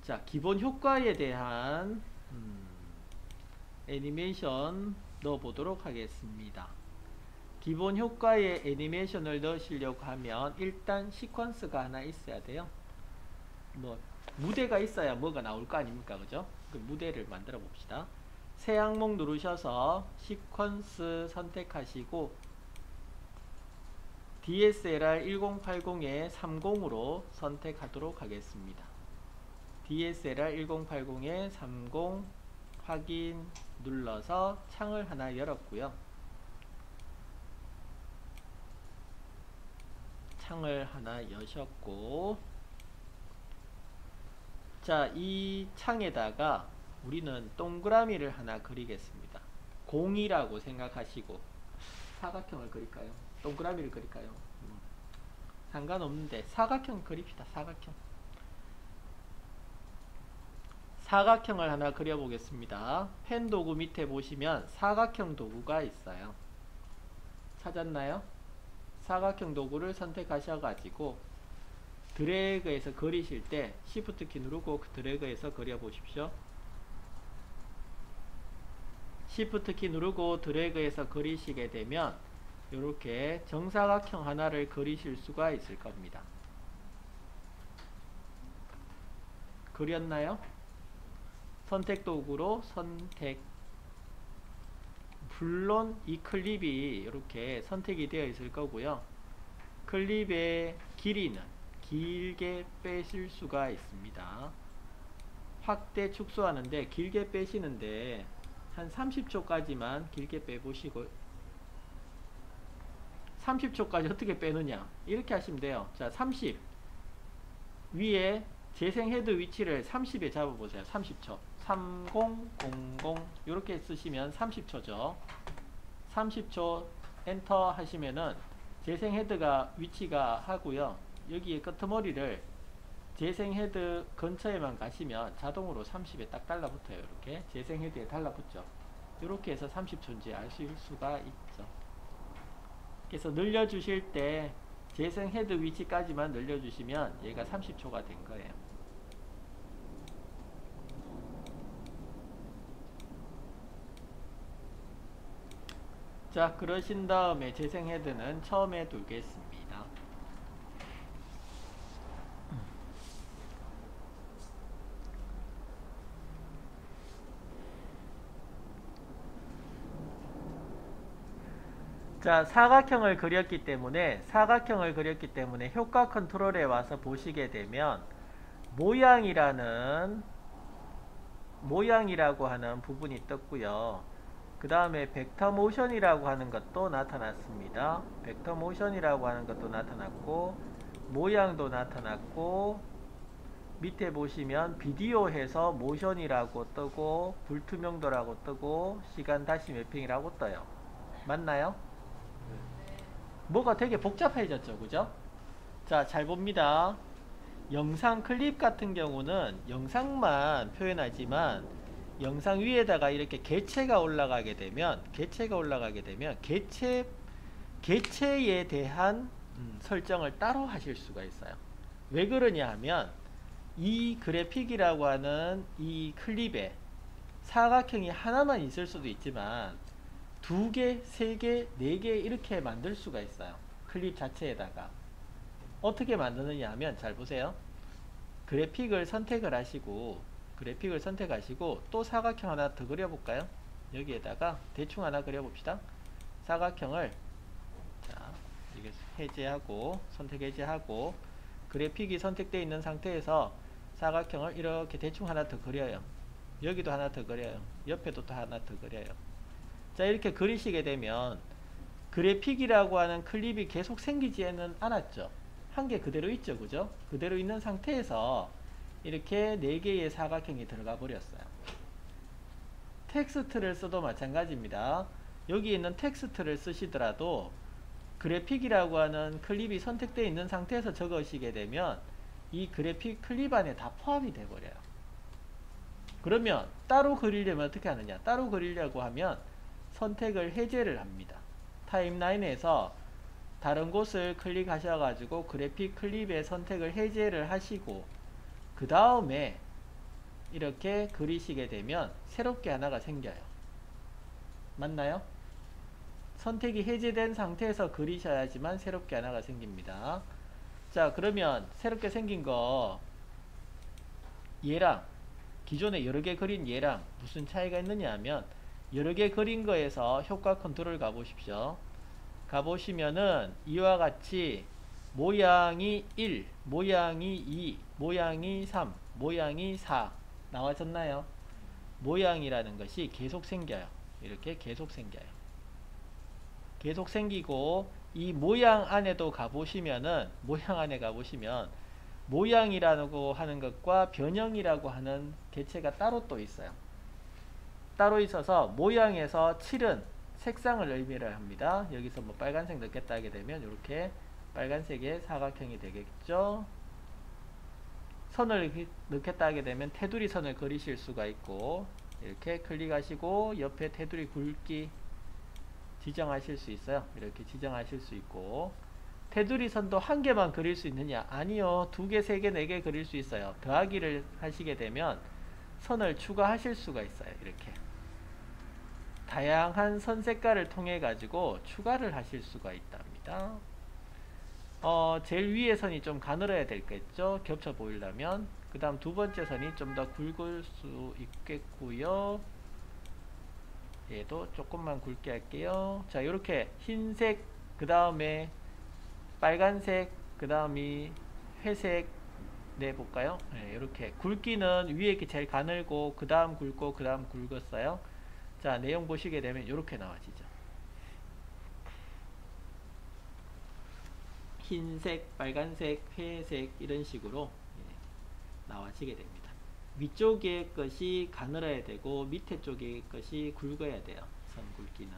자, 기본 효과에 대한 애니메이션 넣어보도록 하겠습니다. 기본 효과에 애니메이션을 넣으시려고 하면 일단 시퀀스가 하나 있어야 돼요. 뭐 무대가 있어야 뭐가 나올 거 아닙니까? 그죠? 그 무대를 만들어 봅시다. 새 항목 누르셔서 시퀀스 선택하시고 DSLR 1080에 30으로 선택하도록 하겠습니다. DSLR 1080에 30 확인 눌러서 창을 하나 열었고요. 창을 하나 여셨고, 자, 이 창에다가 우리는 동그라미를 하나 그리겠습니다. 공이라고 생각하시고 사각형을 그릴까요? 동그라미를 그릴까요? 상관없는데 사각형 그립시다. 사각형을 하나 그려보겠습니다. 펜 도구 밑에 보시면 사각형 도구가 있어요. 찾았나요? 사각형 도구를 선택하셔가지고 드래그해서 그리실 때 Shift 키 누르고 드래그해서 그려보십시오. Shift 키 누르고 드래그해서 그리시게 되면 이렇게 정사각형 하나를 그리실 수가 있을 겁니다. 그렸나요? 선택 도구로 선택. 물론 이 클립이 이렇게 선택이 되어 있을 거고요. 클립의 길이는 길게 빼실 수가 있습니다. 확대 축소하는데 길게 빼시는데 한 30초까지만 길게 빼보시고, 30초까지 어떻게 빼느냐 이렇게 하시면 돼요. 자, 30 위에 재생 헤드 위치를 30에 잡아보세요. 30초 3000 이렇게 쓰시면 30초죠 30초 엔터 하시면은 재생 헤드가 위치가 하고요. 여기에 끄트머리를 재생 헤드 근처에만 가시면 자동으로 30에 딱 달라붙어요. 이렇게 재생 헤드에 달라붙죠. 이렇게 해서 30초인지 아실 수가 있죠. 그래서 늘려주실 때 재생 헤드 위치까지만 늘려주시면 얘가 30초가 된 거예요. 자, 그러신 다음에 재생 헤드는 처음에 두겠습니다. 자, 사각형을 그렸기 때문에 효과 컨트롤에 와서 보시게 되면 모양이라고 하는 부분이 떴고요. 그 다음에 벡터 모션이라고 하는 것도 나타났습니다. 벡터 모션이라고 하는 것도 나타났고, 모양도 나타났고, 밑에 보시면 비디오 해서 모션이라고 뜨고, 불투명도라고 뜨고, 시간 다시 매핑이라고 떠요. 맞나요? 뭐가 되게 복잡해졌죠, 그죠? 자, 잘 봅니다. 영상 클립 같은 경우는 영상만 표현하지만 영상 위에다가 이렇게 개체가 올라가게 되면 개체에 대한 설정을 따로 하실 수가 있어요. 왜 그러냐 하면 이 그래픽이라고 하는 이 클립에 사각형이 하나만 있을 수도 있지만 2개, 3개, 4개 이렇게 만들 수가 있어요. 클립 자체에다가. 어떻게 만드느냐 하면 잘 보세요. 그래픽을 선택하시고 또 사각형 하나 더 그려볼까요? 여기에다가 대충 하나 그려봅시다. 사각형을 자, 이게 해제하고 선택 해제하고 그래픽이 선택되어 있는 상태에서 사각형을 이렇게 대충 하나 더 그려요. 여기도 하나 더 그려요. 옆에도 또 하나 더 그려요. 자, 이렇게 그리시게 되면 그래픽이라고 하는 클립이 계속 생기지는 않았죠. 한 개 그대로 있죠, 그죠? 그대로 있는 상태에서 이렇게 4개의 사각형이 들어가 버렸어요. 텍스트를 써도 마찬가지입니다. 여기 있는 텍스트를 쓰시더라도 그래픽이라고 하는 클립이 선택되어 있는 상태에서 적으시게 되면 이 그래픽 클립 안에 다 포함이 돼 버려요. 그러면 따로 그리려면 어떻게 하느냐? 따로 그리려고 하면 선택을 해제를 합니다. 타임라인에서 다른 곳을 클릭하셔가지고 그래픽 클립의 선택을 해제를 하시고 그 다음에 이렇게 그리시게 되면 새롭게 하나가 생겨요. 맞나요? 선택이 해제된 상태에서 그리셔야지만 새롭게 하나가 생깁니다. 자, 그러면 새롭게 생긴 거 얘랑 기존에 여러 개 그린 얘랑 무슨 차이가 있느냐 하면, 여러 개 그린 거에서 효과 컨트롤 가보십시오. 가보시면은 이와 같이 모양이 1, 모양이 2, 모양이 3, 모양이 4 나와졌나요? 모양이라는 것이 계속 생겨요. 이렇게 계속 생겨요. 계속 생기고, 이 모양 안에도 가보시면은, 모양 안에 가보시면 모양이라고 하는 것과 변형이라고 하는 개체가 따로 또 있어요. 따로 있어서 모양에서 7은 색상을 의미를 합니다. 여기서 뭐 빨간색 넣겠다 하게 되면 이렇게 빨간색의 사각형이 되겠죠. 선을 넣겠다 하게 되면 테두리 선을 그리실 수가 있고, 이렇게 클릭하시고 옆에 테두리 굵기 지정하실 수 있어요. 이렇게 지정하실 수 있고, 테두리 선도 한 개만 그릴 수 있느냐? 아니요. 2개, 3개, 4개 그릴 수 있어요. 더하기를 하시게 되면 선을 추가하실 수가 있어요. 이렇게 다양한 선 색깔을 통해 가지고 추가를 하실 수가 있답니다. 제일 위에 선이 좀 가늘어야 되겠죠. 겹쳐 보이려면. 그 다음 두 번째 선이 좀 더 굵을 수 있겠고요. 얘도 조금만 굵게 할게요. 자, 이렇게 흰색, 그 다음에 빨간색, 그 다음이 회색 내볼까요? 네, 이렇게 굵기는 위에 이렇게 제일 가늘고, 그 다음 굵고, 그 다음 굵었어요. 자, 내용 보시게 되면 이렇게 나와지죠. 흰색, 빨간색, 회색 이런 식으로 나와지게 됩니다. 위쪽의 것이 가늘어야 되고 밑에 쪽의 것이 굵어야 돼요. 선 굵기는.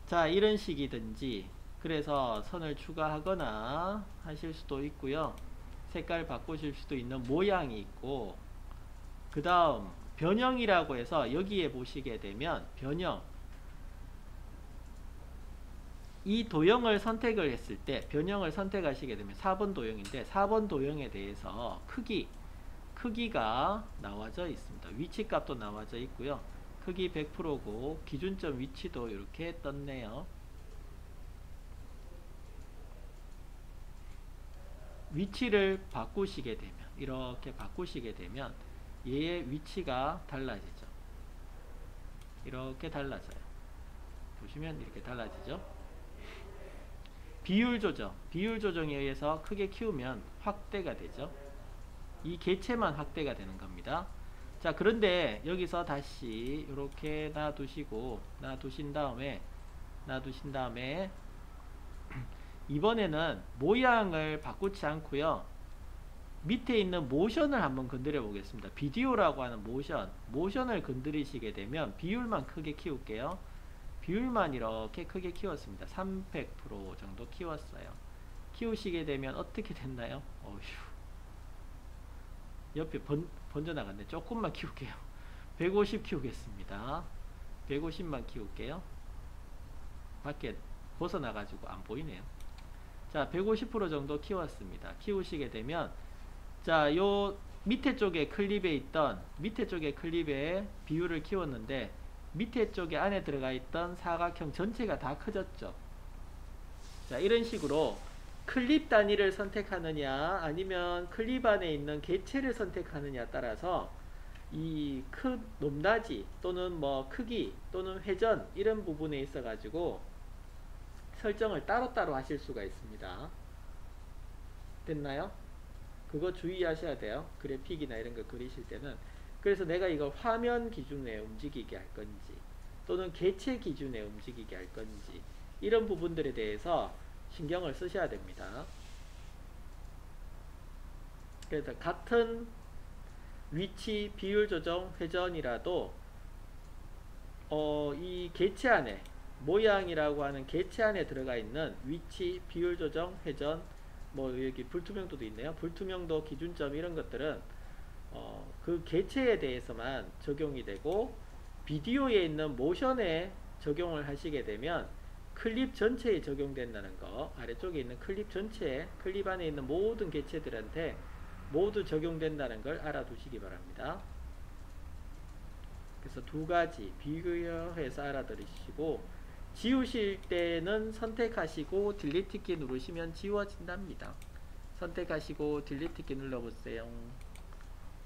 자, 이런 식이든지, 그래서 선을 추가하거나 하실 수도 있고요. 색깔 바꾸실 수도 있는 모양이 있고, 그 다음 변형이라고 해서 여기에 보시게 되면 변형, 이 도형을 선택을 했을 때, 변형을 선택하시게 되면 4번 도형인데, 4번 도형에 대해서 크기가 나와져 있습니다. 위치값도 나와져 있고요. 크기 100%고 기준점 위치도 이렇게 떴네요. 위치를 바꾸시게 되면, 이렇게 바꾸시게 되면 얘의 위치가 달라지죠. 이렇게 달라져요. 보시면 이렇게 달라지죠. 비율 조정, 비율 조정에 의해서 크게 키우면 확대가 되죠. 이 개체만 확대가 되는 겁니다. 자, 그런데 여기서 다시 이렇게 놔두신 다음에 이번에는 모양을 바꾸지 않고요, 밑에 있는 모션을 한번 건드려 보겠습니다. 비디오라고 하는 모션을 건드리시게 되면 비율만 크게 키울게요. 비율만 이렇게 크게 키웠습니다. 300% 정도 키웠어요. 키우시게 되면 어떻게 됐나요? 어휴, 옆에 번져나갔네. 조금만 키울게요. 150 키우겠습니다. 150만 키울게요. 밖에 벗어나가지고 안 보이네요. 자, 150% 정도 키웠습니다. 키우시게 되면, 자, 요 밑에 쪽에 클립에 비율을 키웠는데, 밑에 쪽에 안에 들어가 있던 사각형 전체가 다 커졌죠. 자, 이런 식으로 클립 단위를 선택하느냐 아니면 클립 안에 있는 개체를 선택하느냐 따라서 이 높낮이 또는 뭐 크기 또는 회전 이런 부분에 있어 가지고 설정을 따로따로 하실 수가 있습니다. 됐나요? 그거 주의하셔야 돼요. 그래픽이나 이런 거 그리실 때는. 그래서 내가 이걸 화면 기준에 움직이게 할 건지 또는 개체 기준에 움직이게 할 건지 이런 부분들에 대해서 신경을 쓰셔야 됩니다. 그래서 같은 위치, 비율 조정, 회전이라도 이 개체 안에, 모양이라고 하는 개체 안에 들어가 있는 위치, 비율 조정, 회전, 뭐 여기 불투명도도 있네요. 불투명도, 기준점 이런 것들은 그 개체에 대해서만 적용이 되고, 비디오에 있는 모션에 적용을 하시게 되면 클립 전체에 적용된다는 거, 아래쪽에 있는 클립 전체에, 클립 안에 있는 모든 개체들한테 모두 적용된다는 걸 알아두시기 바랍니다. 그래서 두 가지 비교해서 알아들으시고, 지우실 때는 선택하시고 딜리트 키 누르시면 지워진답니다. 선택하시고 딜리트 키 눌러보세요.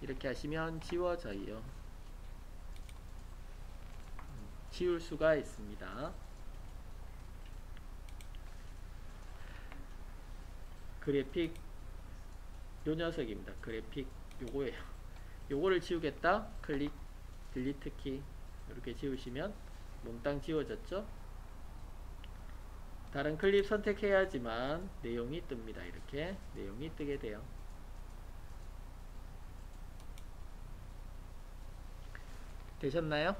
이렇게 하시면 지워져요. 지울 수가 있습니다. 그래픽 요 녀석입니다. 그래픽 요거예요. 요거를 지우겠다. 클릭 딜리트 키 이렇게 지우시면 몽땅 지워졌죠. 다른 클립 선택해야지만 내용이 뜹니다. 이렇게 내용이 뜨게 돼요. 되셨나요?